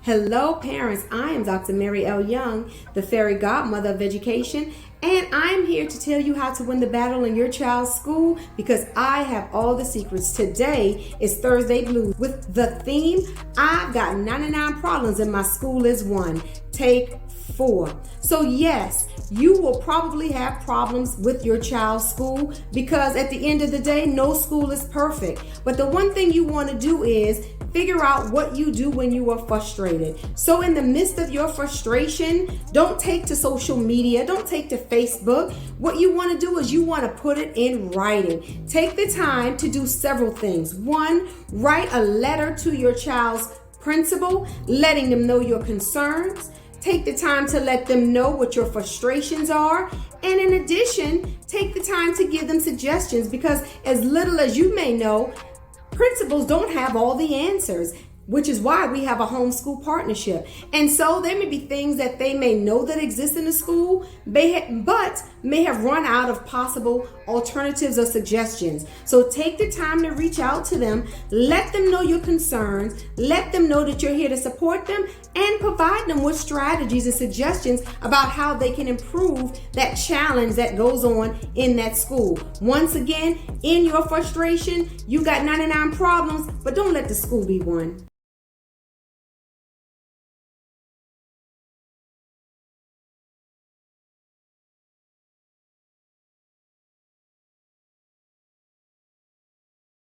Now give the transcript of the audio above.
Hello, parents. I am Dr. Mary L. Young, the fairy godmother of education, and I'm here to tell you how to win the battle in your child's school because I have all the secrets. Today is Thursday Blues with the theme, I've got 99 problems and my school is one. Take 4. So yes, you will probably have problems with your child's school because at the end of the day, no school is perfect. But the one thing you want to do is figure out what you do when you are frustrated. So in the midst of your frustration, don't take to social media, don't take to Facebook. What you want to do is you want to put it in writing. Take the time to do several things. 1, write a letter to your child's principal, letting them know your concerns. Take the time to let them know what your frustrations are. And in addition, take the time to give them suggestions because as little as you may know, principals don't have all the answers, which is why we have a homeschool partnership. And so there may be things that they may know that exist in the school, but may have run out of possible alternatives or suggestions. So take the time to reach out to them, let them know your concerns, let them know that you're here to support them, and provide them with strategies and suggestions about how they can improve that challenge that goes on in that school. Once again, in your frustration, you got 99 problems, but don't let the school be one.